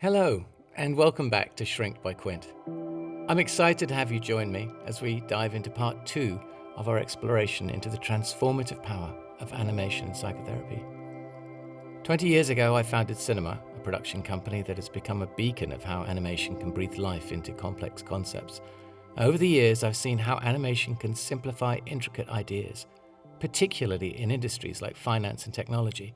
Hello, and welcome back to Shrink by Quint. I'm excited to have you join me as we dive into part 2 of our exploration into the transformative power of animation in psychotherapy. 20 years ago, I founded Cinema, a production company that has become a beacon of how animation can breathe life into complex concepts. Over the years, I've seen how animation can simplify intricate ideas, particularly in industries like finance and technology.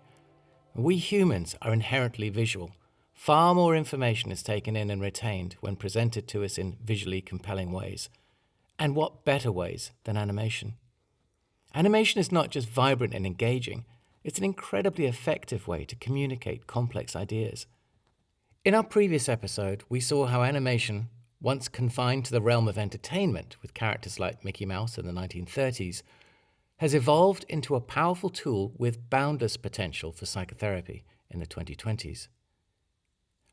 We humans are inherently visual. Far more information is taken in and retained when presented to us in visually compelling ways. And what better ways than animation? Animation is not just vibrant and engaging, it's an incredibly effective way to communicate complex ideas. In our previous episode, we saw how animation, once confined to the realm of entertainment with characters like Mickey Mouse in the 1930s, has evolved into a powerful tool with boundless potential for psychotherapy in the 2020s.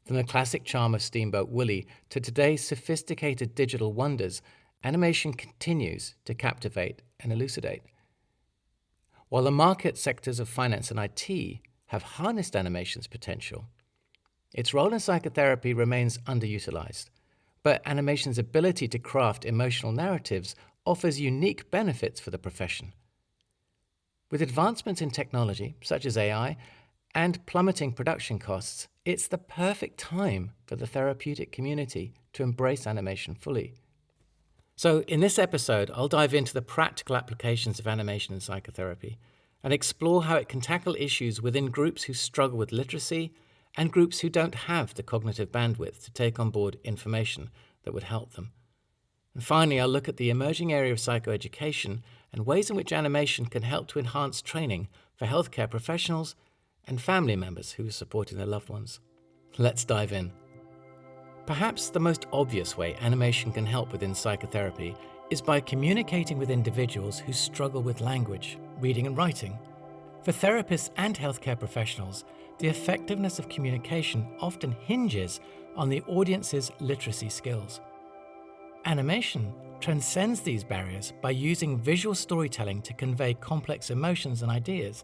From the classic charm of Steamboat Willie to today's sophisticated digital wonders, animation continues to captivate and elucidate. While the market sectors of finance and IT have harnessed animation's potential, its role in psychotherapy remains underutilized. But animation's ability to craft emotional narratives offers unique benefits for the profession. With advancements in technology, such as AI, and plummeting production costs, it's the perfect time for the therapeutic community to embrace animation fully. So in this episode, I'll dive into the practical applications of animation in psychotherapy and explore how it can tackle issues within groups who struggle with literacy and groups who don't have the cognitive bandwidth to take on board information that would help them. And finally, I'll look at the emerging area of psychoeducation and ways in which animation can help to enhance training for healthcare professionals and family members who are supporting their loved ones. Let's dive in. Perhaps the most obvious way animation can help within psychotherapy is by communicating with individuals who struggle with language, reading and writing. For therapists and healthcare professionals, the effectiveness of communication often hinges on the audience's literacy skills. Animation transcends these barriers by using visual storytelling to convey complex emotions and ideas,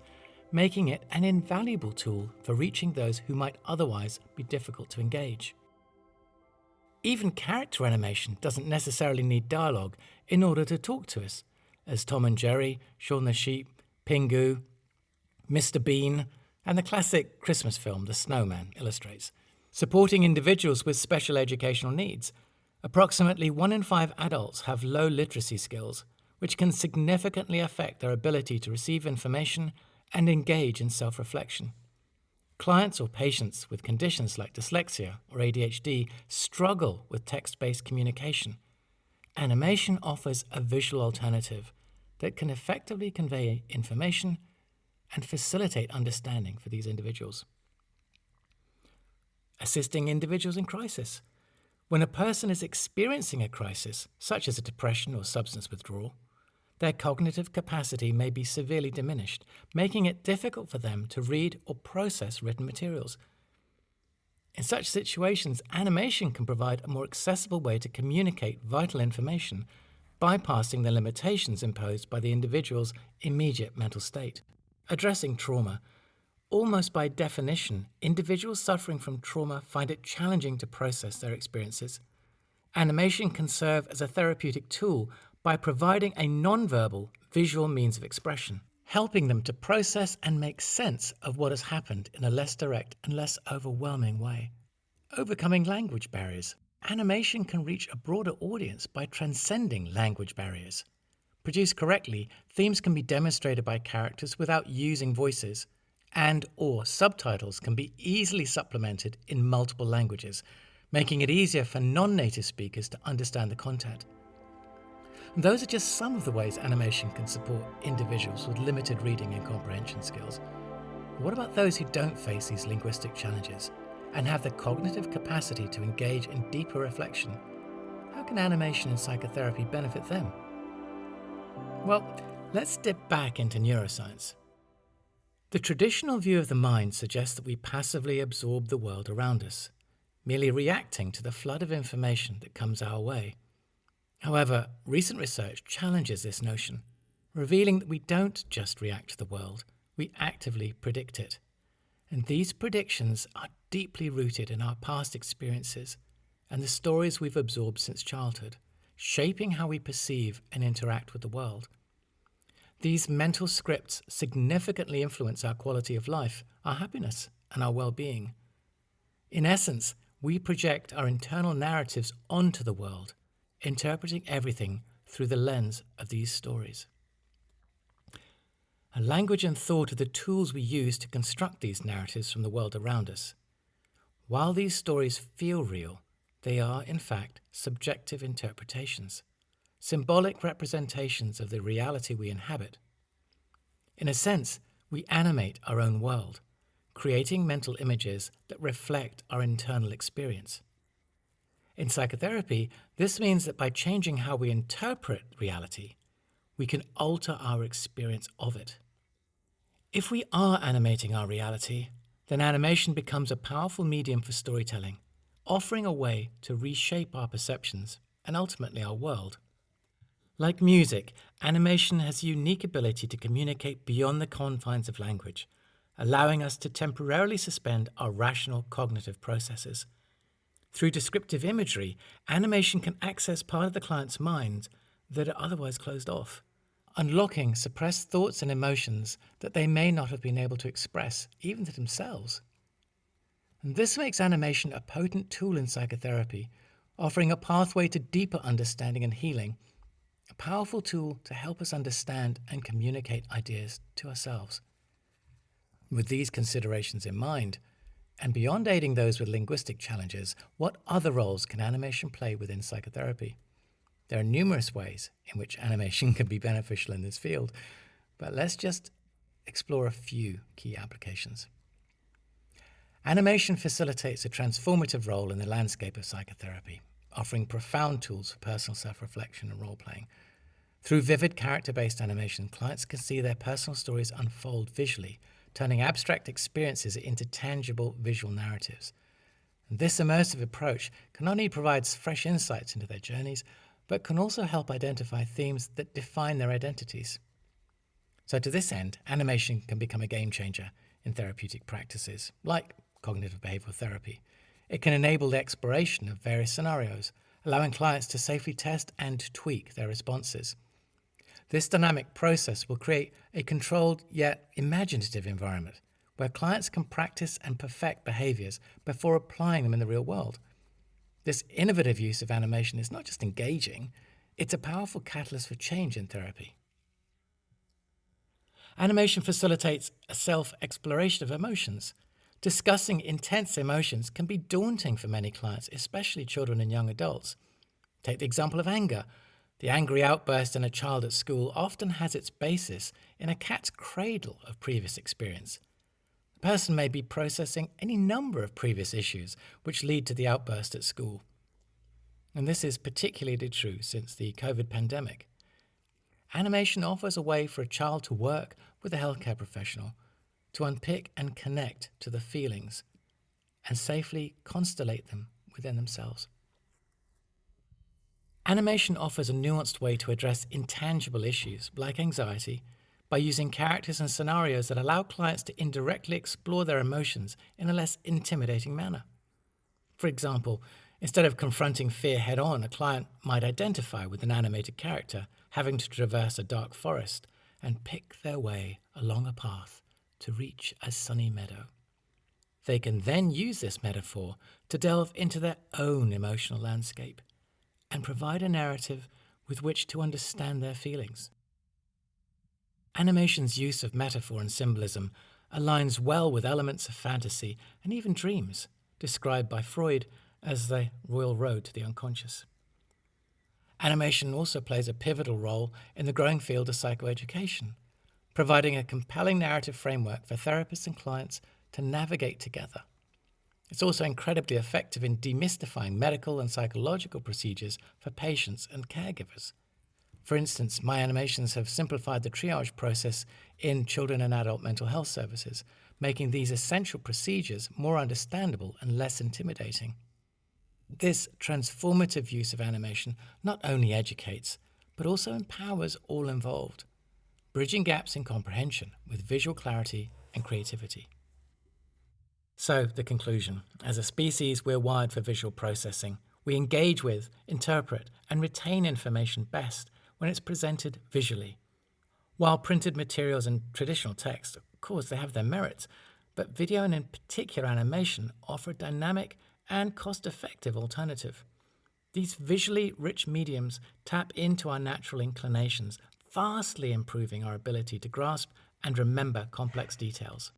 making it an invaluable tool for reaching those who might otherwise be difficult to engage. Even character animation doesn't necessarily need dialogue in order to talk to us, as Tom and Jerry, Shaun the Sheep, Pingu, Mr. Bean, and the classic Christmas film The Snowman illustrates. Supporting individuals with special educational needs, approximately 1 in 5 adults have low literacy skills, which can significantly affect their ability to receive information and engage in self-reflection. Clients or patients with conditions like dyslexia or ADHD struggle with text-based communication. Animation offers a visual alternative that can effectively convey information and facilitate understanding for these individuals. Assisting individuals in crisis. When a person is experiencing a crisis, such as a depression or substance withdrawal, their cognitive capacity may be severely diminished, making it difficult for them to read or process written materials. In such situations, animation can provide a more accessible way to communicate vital information, bypassing the limitations imposed by the individual's immediate mental state. Addressing trauma. Almost by definition, individuals suffering from trauma find it challenging to process their experiences. Animation can serve as a therapeutic tool by providing a non-verbal, visual means of expression, helping them to process and make sense of what has happened in a less direct and less overwhelming way. Overcoming language barriers. Animation can reach a broader audience by transcending language barriers. Produced correctly, themes can be demonstrated by characters without using voices, and/or subtitles can be easily supplemented in multiple languages, making it easier for non-native speakers to understand the content. And those are just some of the ways animation can support individuals with limited reading and comprehension skills. What about those who don't face these linguistic challenges and have the cognitive capacity to engage in deeper reflection? How can animation in psychotherapy benefit them? Well, let's dip back into neuroscience. The traditional view of the mind suggests that we passively absorb the world around us, merely reacting to the flood of information that comes our way. However, recent research challenges this notion, revealing that we don't just react to the world, we actively predict it. And these predictions are deeply rooted in our past experiences and the stories we've absorbed since childhood, shaping how we perceive and interact with the world. These mental scripts significantly influence our quality of life, our happiness, and our well-being. In essence, we project our internal narratives onto the world, interpreting everything through the lens of these stories. And language and thought are the tools we use to construct these narratives from the world around us. While these stories feel real, they are, in fact, subjective interpretations, symbolic representations of the reality we inhabit. In a sense, we animate our own world, creating mental images that reflect our internal experience. In psychotherapy, this means that by changing how we interpret reality, we can alter our experience of it. If we are animating our reality, then animation becomes a powerful medium for storytelling, offering a way to reshape our perceptions and ultimately our world. Like music, animation has a unique ability to communicate beyond the confines of language, allowing us to temporarily suspend our rational cognitive processes. Through descriptive imagery, animation can access part of the client's mind that are otherwise closed off, unlocking suppressed thoughts and emotions that they may not have been able to express, even to themselves. And this makes animation a potent tool in psychotherapy, offering a pathway to deeper understanding and healing, a powerful tool to help us understand and communicate ideas to ourselves. With these considerations in mind, and beyond aiding those with linguistic challenges, what other roles can animation play within psychotherapy? There are numerous ways in which animation can be beneficial in this field, but let's just explore a few key applications. Animation facilitates a transformative role in the landscape of psychotherapy, offering profound tools for personal self-reflection and role-playing. Through vivid character-based animation, clients can see their personal stories unfold visually, turning abstract experiences into tangible visual narratives. And this immersive approach can not only provide fresh insights into their journeys, but can also help identify themes that define their identities. So to this end, animation can become a game changer in therapeutic practices, like cognitive behavioral therapy. It can enable the exploration of various scenarios, allowing clients to safely test and tweak their responses. This dynamic process will create a controlled yet imaginative environment where clients can practice and perfect behaviors before applying them in the real world. This innovative use of animation is not just engaging, it's a powerful catalyst for change in therapy. Animation facilitates a self-exploration of emotions. Discussing intense emotions can be daunting for many clients, especially children and young adults. Take the example of anger. The angry outburst in a child at school often has its basis in a cat's cradle of previous experience. The person may be processing any number of previous issues which lead to the outburst at school. And this is particularly true since the COVID pandemic. Animation offers a way for a child to work with a healthcare professional to unpick and connect to the feelings and safely constellate them within themselves. Animation offers a nuanced way to address intangible issues like anxiety by using characters and scenarios that allow clients to indirectly explore their emotions in a less intimidating manner. For example, instead of confronting fear head-on, a client might identify with an animated character having to traverse a dark forest and pick their way along a path to reach a sunny meadow. They can then use this metaphor to delve into their own emotional landscape and provide a narrative with which to understand their feelings. Animation's use of metaphor and symbolism aligns well with elements of fantasy and even dreams, described by Freud as the royal road to the unconscious. Animation also plays a pivotal role in the growing field of psychoeducation, providing a compelling narrative framework for therapists and clients to navigate together. It's also incredibly effective in demystifying medical and psychological procedures for patients and caregivers. For instance, my animations have simplified the triage process in children and adult mental health services, making these essential procedures more understandable and less intimidating. This transformative use of animation not only educates, but also empowers all involved, bridging gaps in comprehension with visual clarity and creativity. So, the conclusion. As a species, we're wired for visual processing. We engage with, interpret, and retain information best when it's presented visually. While printed materials and traditional text, of course, they have their merits, but video and in particular animation offer a dynamic and cost-effective alternative. These visually rich mediums tap into our natural inclinations, vastly improving our ability to grasp and remember complex details.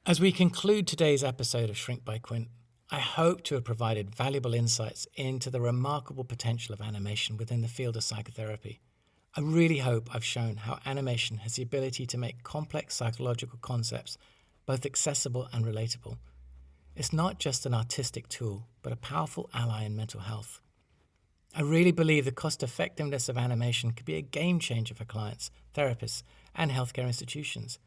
As we conclude today's episode of Shrink by Quint, I hope to have provided valuable insights into the remarkable potential of animation within the field of psychotherapy. I really hope I've shown how animation has the ability to make complex psychological concepts both accessible and relatable. It's not just an artistic tool, but a powerful ally in mental health. I really believe the cost-effectiveness of animation could be a game changer for clients, therapists, and healthcare institutions.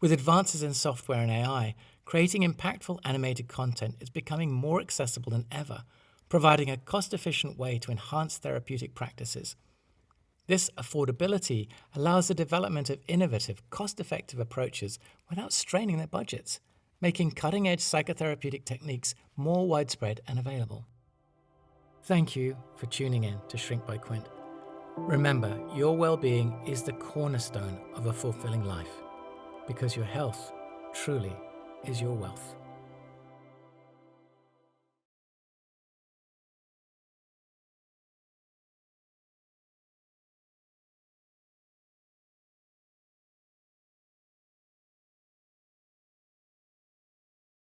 With advances in software and AI, creating impactful animated content is becoming more accessible than ever, providing a cost-efficient way to enhance therapeutic practices. This affordability allows the development of innovative, cost-effective approaches without straining their budgets, making cutting-edge psychotherapeutic techniques more widespread and available. Thank you for tuning in to Shrink by Quint. Remember, your well-being is the cornerstone of a fulfilling life, because your health truly is your wealth.